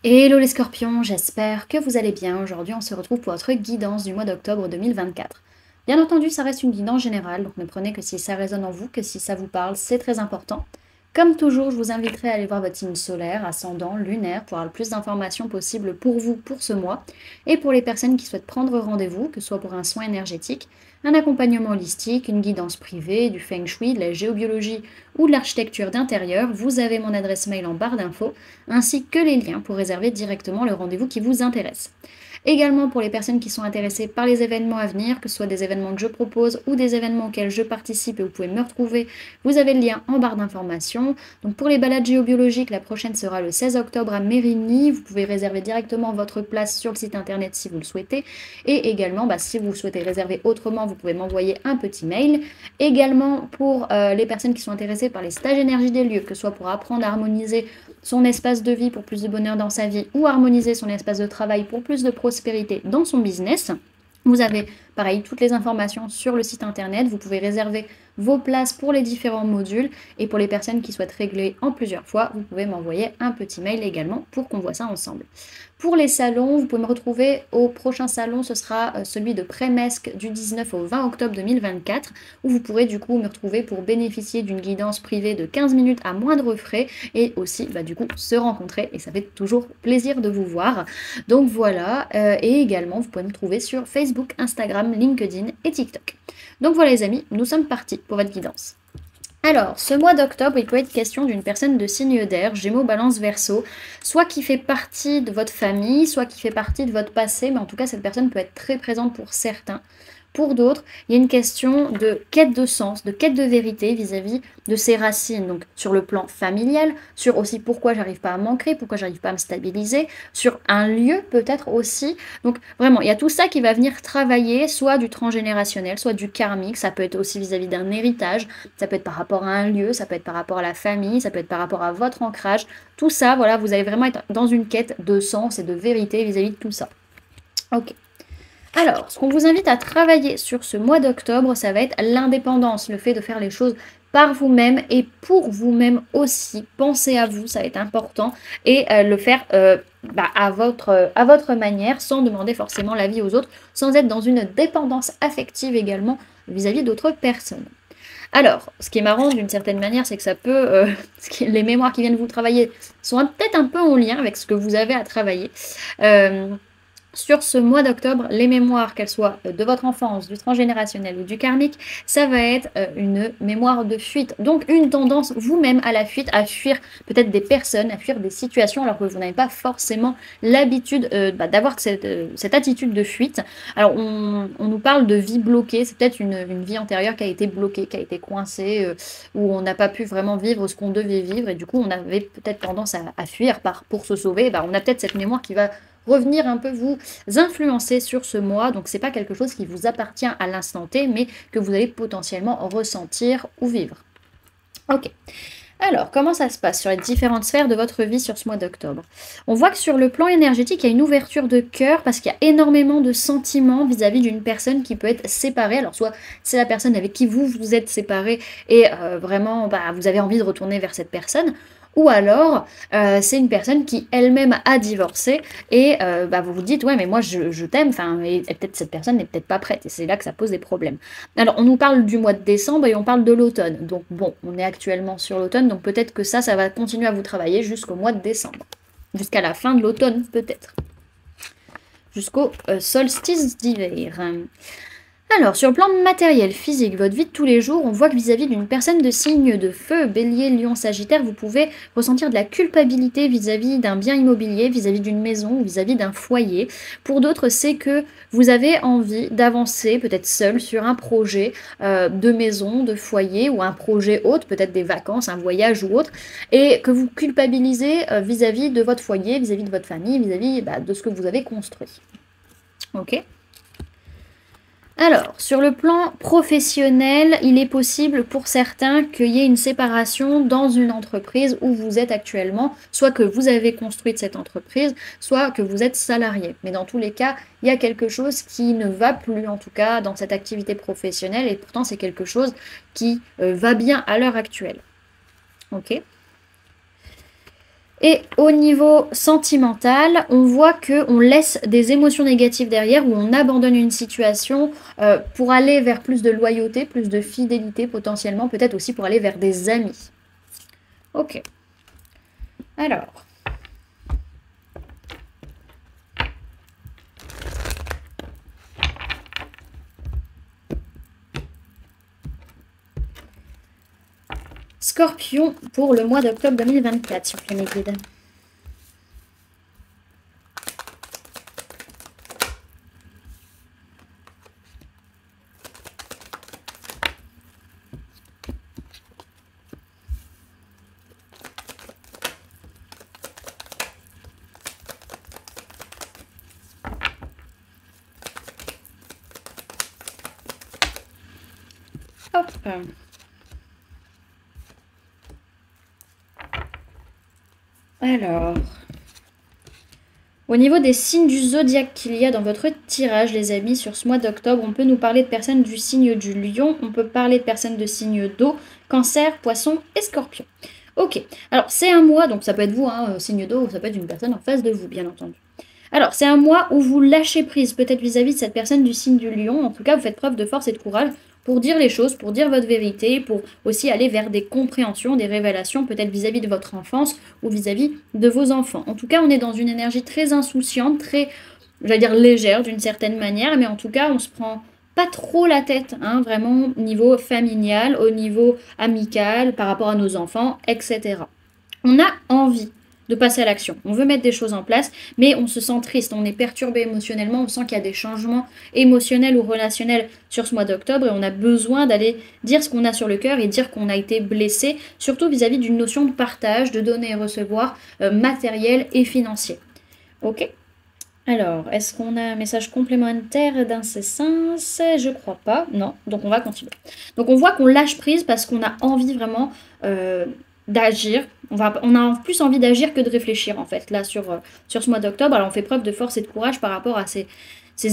Hello les scorpions, j'espère que vous allez bien. Aujourd'hui, on se retrouve pour votre guidance du mois d'octobre 2024. Bien entendu, ça reste une guidance générale, donc ne prenez que si ça résonne en vous, que si ça vous parle, c'est très important. Comme toujours, je vous inviterai à aller voir votre signe solaire, ascendant, lunaire, pour avoir le plus d'informations possibles pour vous pour ce mois. Et pour les personnes qui souhaitent prendre rendez-vous, que ce soit pour un soin énergétique, un accompagnement holistique, une guidance privée, du feng shui, de la géobiologie ou de l'architecture d'intérieur, vous avez mon adresse mail en barre d'infos ainsi que les liens pour réserver directement le rendez-vous qui vous intéresse. Également pour les personnes qui sont intéressées par les événements à venir, que ce soit des événements que je propose ou des événements auxquels je participe et vous pouvez me retrouver, vous avez le lien en barre d'informations. Donc pour les balades géobiologiques, la prochaine sera le 16 octobre à Mérigny. Vous pouvez réserver directement votre place sur le site internet si vous le souhaitez. Et également, si vous souhaitez réserver autrement, vous pouvez m'envoyer un petit mail. Également pour les personnes qui sont intéressées par les stages énergie des lieux, que ce soit pour apprendre à harmoniser son espace de vie pour plus de bonheur dans sa vie ou harmoniser son espace de travail pour plus de prospérité dans son business. Vous avez pareil toutes les informations sur le site internet, vous pouvez réserver vos places pour les différents modules et pour les personnes qui souhaitent régler en plusieurs fois, vous pouvez m'envoyer un petit mail également pour qu'on voit ça ensemble. Pour les salons, vous pouvez me retrouver au prochain salon, ce sera celui de Prémesque du 19 au 20 octobre 2024, où vous pourrez du coup me retrouver pour bénéficier d'une guidance privée de 15 minutes à moindre frais et aussi du coup se rencontrer et ça fait toujours plaisir de vous voir. Donc voilà, et également vous pouvez me trouver sur Facebook, Instagram, LinkedIn et TikTok. Donc voilà les amis, nous sommes partis pour votre guidance. Alors, ce mois d'octobre, il peut être question d'une personne de signe d'air, Gémeaux, Balance, Verseau, soit qui fait partie de votre famille, soit qui fait partie de votre passé, mais en tout cas, cette personne peut être très présente pour certains. Pour d'autres, il y a une question de quête de sens, de quête de vérité vis-à-vis de ses racines, donc sur le plan familial, sur aussi pourquoi j'arrive pas à m'ancrer, pourquoi j'arrive pas à me stabiliser, sur un lieu peut-être aussi. Donc vraiment, il y a tout ça qui va venir travailler, soit du transgénérationnel, soit du karmique, ça peut être aussi vis-à-vis d'un héritage, ça peut être par rapport à un lieu, ça peut être par rapport à la famille, ça peut être par rapport à votre ancrage. Tout ça, voilà, vous allez vraiment être dans une quête de sens et de vérité vis-à-vis de tout ça. Ok. Alors, ce qu'on vous invite à travailler sur ce mois d'octobre, ça va être l'indépendance, le fait de faire les choses par vous-même et pour vous-même aussi. Pensez à vous, ça va être important, et le faire à votre manière, sans demander forcément l'avis aux autres, sans être dans une dépendance affective également vis-à-vis d'autres personnes. Alors, ce qui est marrant d'une certaine manière, c'est que ça peut, les mémoires qui viennent vous travailler sont peut-être un peu en lien avec ce que vous avez à travailler. Euh, sur ce mois d'octobre, les mémoires, qu'elles soient de votre enfance, du transgénérationnel ou du karmique, ça va être une mémoire de fuite. Donc une tendance vous-même à la fuite, à fuir peut-être des personnes, à fuir des situations, alors que vous n'avez pas forcément l'habitude d'avoir cette attitude de fuite. Alors on nous parle de vie bloquée, c'est peut-être une vie antérieure qui a été bloquée, qui a été coincée, où on n'a pas pu vraiment vivre ce qu'on devait vivre, et du coup on avait peut-être tendance à fuir pour se sauver. On a peut-être cette mémoire qui va revenir un peu vous influencer sur ce mois. Donc c'est pas quelque chose qui vous appartient à l'instant T, mais que vous allez potentiellement ressentir ou vivre. Ok. Alors, comment ça se passe sur les différentes sphères de votre vie sur ce mois d'octobre? On voit que sur le plan énergétique, il y a une ouverture de cœur parce qu'il y a énormément de sentiments vis-à-vis d'une personne qui peut être séparée. Alors, soit c'est la personne avec qui vous êtes séparé et vraiment, vous avez envie de retourner vers cette personne. Ou alors, c'est une personne qui elle-même a divorcé et vous vous dites, ouais, mais moi je t'aime, et peut-être cette personne n'est peut-être pas prête et c'est là que ça pose des problèmes. Alors, on nous parle du mois de décembre et on parle de l'automne. Donc, bon, on est actuellement sur l'automne, donc peut-être que ça va continuer à vous travailler jusqu'au mois de décembre. Jusqu'à la fin de l'automne, peut-être. Jusqu'au solstice d'hiver. Alors, sur le plan matériel, physique, votre vie de tous les jours, on voit que vis-à-vis d'une personne de signe de feu, bélier, lion, sagittaire, vous pouvez ressentir de la culpabilité vis-à-vis d'un bien immobilier, vis-à-vis d'une maison ou vis-à-vis d'un foyer. Pour d'autres, c'est que vous avez envie d'avancer, peut-être seul, sur un projet de maison, de foyer ou un projet autre, peut-être des vacances, un voyage ou autre, et que vous culpabilisez vis-à-vis de votre foyer, vis-à-vis de votre famille, vis-à-vis de ce que vous avez construit. Ok ? Alors, sur le plan professionnel, il est possible pour certains qu'il y ait une séparation dans une entreprise où vous êtes actuellement, soit que vous avez construit cette entreprise, soit que vous êtes salarié. Mais dans tous les cas, il y a quelque chose qui ne va plus, en tout cas, dans cette activité professionnelle, et pourtant c'est quelque chose qui va bien à l'heure actuelle. Ok ? Et au niveau sentimental, on voit qu'on laisse des émotions négatives derrière, où on abandonne une situation pour aller vers plus de loyauté, plus de fidélité potentiellement, peut-être aussi pour aller vers des amis. Ok. Alors. Scorpion pour le mois d'octobre 2024, s'il vous plaît, mes guides. Hop. Alors, au niveau des signes du zodiaque qu'il y a dans votre tirage, les amis, sur ce mois d'octobre, on peut nous parler de personnes du signe du lion, on peut parler de personnes de signe d'eau, cancer, poisson et scorpion. Ok, alors c'est un mois, donc ça peut être vous, hein, signe d'eau, ça peut être une personne en face de vous, bien entendu. Alors, c'est un mois où vous lâchez prise, peut-être vis-à-vis de cette personne du signe du lion. En tout cas, vous faites preuve de force et de courage pour dire les choses, pour dire votre vérité, pour aussi aller vers des compréhensions, des révélations, peut-être vis-à-vis de votre enfance ou vis-à-vis de vos enfants. En tout cas, on est dans une énergie très insouciante, très, j'allais dire légère d'une certaine manière, mais en tout cas, on se prend pas trop la tête, hein, vraiment au niveau familial, au niveau amical, par rapport à nos enfants, etc. On a envie de passer à l'action. On veut mettre des choses en place, mais on se sent triste, on est perturbé émotionnellement, on sent qu'il y a des changements émotionnels ou relationnels sur ce mois d'octobre et on a besoin d'aller dire ce qu'on a sur le cœur et dire qu'on a été blessé, surtout vis-à-vis d'une notion de partage, de donner et recevoir matériel et financier. Ok ? Alors, est-ce qu'on a un message complémentaire d'incessance? Je crois pas, non. Donc on va continuer. Donc on voit qu'on lâche prise parce qu'on a envie vraiment d'agir. On a plus envie d'agir que de réfléchir en fait, là sur ce mois d'octobre. Alors on fait preuve de force et de courage par rapport à ces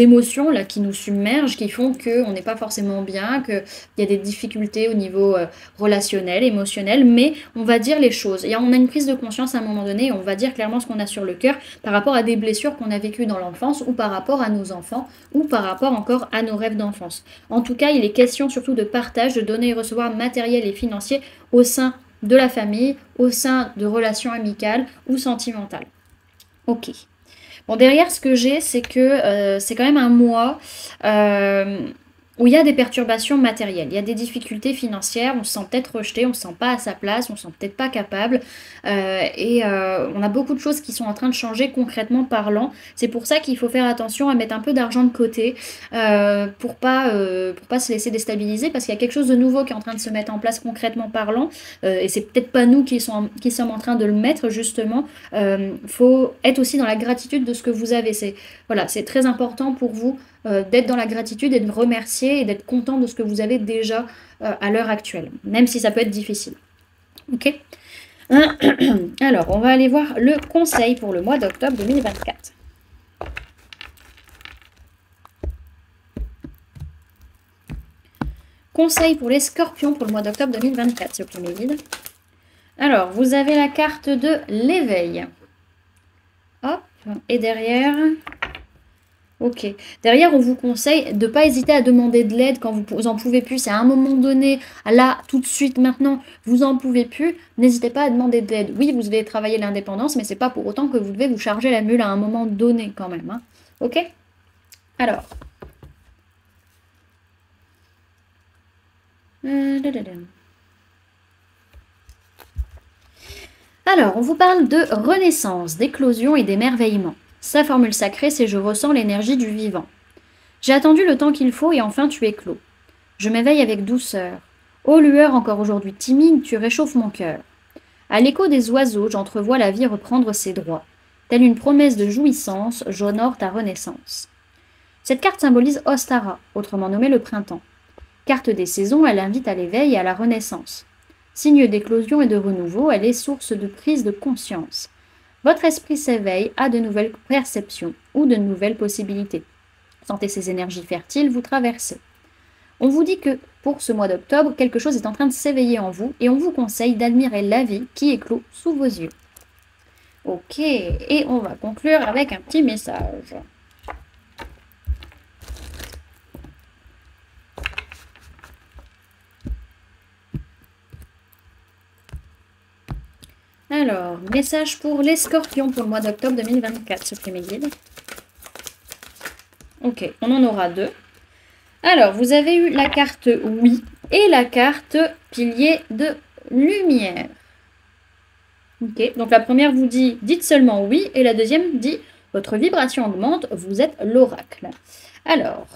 émotions là qui nous submergent, qui font qu'on n'est pas forcément bien, qu'il y a des difficultés au niveau relationnel, émotionnel, mais on va dire les choses. Et on a une prise de conscience à un moment donné, et on va dire clairement ce qu'on a sur le cœur par rapport à des blessures qu'on a vécues dans l'enfance, ou par rapport à nos enfants, ou par rapport encore à nos rêves d'enfance. En tout cas, il est question surtout de partage, de donner et recevoir matériel et financier au sein de la famille, au sein de relations amicales ou sentimentales. Ok. Bon, derrière, ce que j'ai, c'est que c'est quand même un mois où il y a des perturbations matérielles, il y a des difficultés financières, on se sent peut-être rejeté, on ne se sent pas à sa place, on ne se sent peut-être pas capable, et on a beaucoup de choses qui sont en train de changer concrètement parlant. C'est pour ça qu'il faut faire attention à mettre un peu d'argent de côté pour pas se laisser déstabiliser, parce qu'il y a quelque chose de nouveau qui est en train de se mettre en place concrètement parlant, et c'est peut-être pas nous qui sommes en train de le mettre justement. Faut être aussi dans la gratitude de ce que vous avez. Voilà, c'est très important pour vous d'être dans la gratitude et de remercier et d'être content de ce que vous avez déjà à l'heure actuelle, même si ça peut être difficile. Ok. Alors, on va aller voir le conseil pour le mois d'octobre 2024. Conseil pour les scorpions pour le mois d'octobre 2024, s'il vous plaît, mes guides. Alors, vous avez la carte de l'éveil. Hop, et derrière... Ok. Derrière, on vous conseille de ne pas hésiter à demander de l'aide quand vous en pouvez plus. Si à un moment donné, là, tout de suite, maintenant, vous en pouvez plus, n'hésitez pas à demander de l'aide. Oui, vous devez travailler l'indépendance, mais c'est pas pour autant que vous devez vous charger la mule à un moment donné quand même. Hein. Ok? Alors. Alors, on vous parle de renaissance, d'éclosion et d'émerveillement. Sa formule sacrée, c'est je ressens l'énergie du vivant. J'ai attendu le temps qu'il faut et enfin tu éclos. Je m'éveille avec douceur. Ô lueur encore aujourd'hui timide, tu réchauffes mon cœur. À l'écho des oiseaux, j'entrevois la vie reprendre ses droits. Telle une promesse de jouissance, j'honore ta renaissance. Cette carte symbolise Ostara, autrement nommé le printemps. Carte des saisons, elle invite à l'éveil et à la renaissance. Signe d'éclosion et de renouveau, elle est source de prise de conscience. Votre esprit s'éveille à de nouvelles perceptions ou de nouvelles possibilités. Sentez ces énergies fertiles vous traverser. On vous dit que pour ce mois d'octobre, quelque chose est en train de s'éveiller en vous et on vous conseille d'admirer la vie qui éclot sous vos yeux. Ok, et on va conclure avec un petit message. Alors, message pour les scorpions pour le mois d'octobre 2024, ce premier guide. Ok, on en aura 2. Alors, vous avez eu la carte oui et la carte pilier de lumière. Ok, donc la première vous dit dites seulement oui et la deuxième dit votre vibration augmente, vous êtes l'oracle. Alors,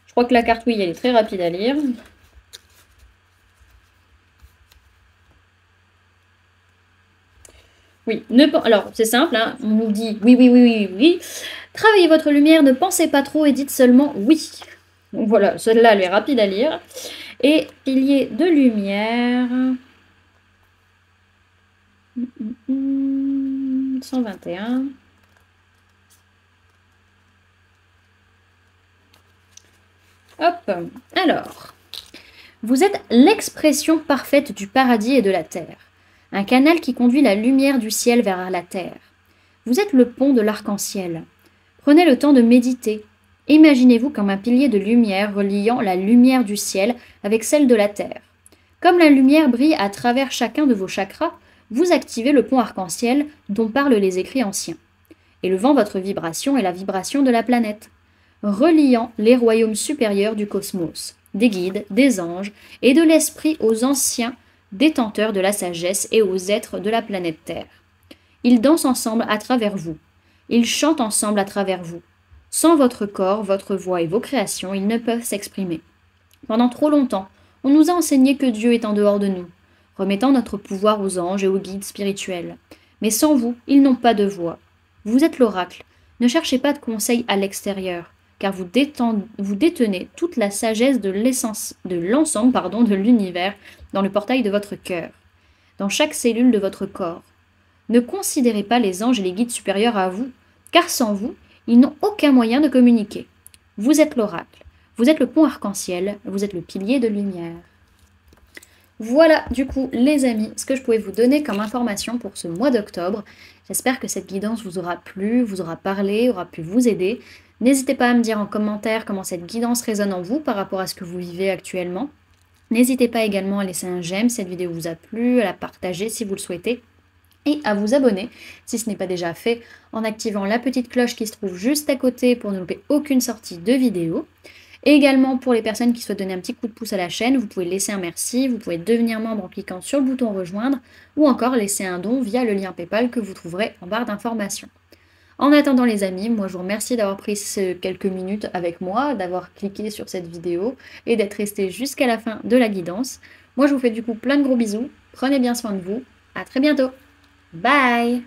je crois que la carte oui, elle est très rapide à lire. Oui, alors c'est simple, hein, on nous dit oui, oui, oui, oui, oui. Travaillez votre lumière, ne pensez pas trop et dites seulement oui. Donc voilà, celle-là, elle est rapide à lire. Et pilier de lumière. 121. Hop, alors. Vous êtes l'expression parfaite du paradis et de la terre. Un canal qui conduit la lumière du ciel vers la terre. Vous êtes le pont de l'arc-en-ciel. Prenez le temps de méditer. Imaginez-vous comme un pilier de lumière reliant la lumière du ciel avec celle de la terre. Comme la lumière brille à travers chacun de vos chakras, vous activez le pont arc-en-ciel dont parlent les écrits anciens, élevant votre vibration et la vibration de la planète, reliant les royaumes supérieurs du cosmos, des guides, des anges et de l'esprit aux anciens détenteurs de la sagesse et aux êtres de la planète Terre. Ils dansent ensemble à travers vous. Ils chantent ensemble à travers vous. Sans votre corps, votre voix et vos créations, ils ne peuvent s'exprimer. Pendant trop longtemps, on nous a enseigné que Dieu est en dehors de nous, remettant notre pouvoir aux anges et aux guides spirituels. Mais sans vous, ils n'ont pas de voix. Vous êtes l'oracle. Ne cherchez pas de conseils à l'extérieur, car vous détenez toute la sagesse de l'ensemble de l'univers dans le portail de votre cœur, dans chaque cellule de votre corps. Ne considérez pas les anges et les guides supérieurs à vous, car sans vous, ils n'ont aucun moyen de communiquer. Vous êtes l'oracle, vous êtes le pont arc-en-ciel, vous êtes le pilier de lumière. Voilà du coup les amis, ce que je pouvais vous donner comme information pour ce mois d'octobre. J'espère que cette guidance vous aura plu, vous aura parlé, aura pu vous aider. N'hésitez pas à me dire en commentaire comment cette guidance résonne en vous par rapport à ce que vous vivez actuellement. N'hésitez pas également à laisser un j'aime si cette vidéo vous a plu, à la partager si vous le souhaitez, et à vous abonner si ce n'est pas déjà fait en activant la petite cloche qui se trouve juste à côté pour ne louper aucune sortie de vidéo. Et également pour les personnes qui souhaitent donner un petit coup de pouce à la chaîne, vous pouvez laisser un merci, vous pouvez devenir membre en cliquant sur le bouton rejoindre ou encore laisser un don via le lien PayPal que vous trouverez en barre d'informations. En attendant les amis, moi je vous remercie d'avoir pris ces quelques minutes avec moi, d'avoir cliqué sur cette vidéo et d'être resté jusqu'à la fin de la guidance. Moi je vous fais du coup plein de gros bisous, prenez bien soin de vous, à très bientôt. Bye!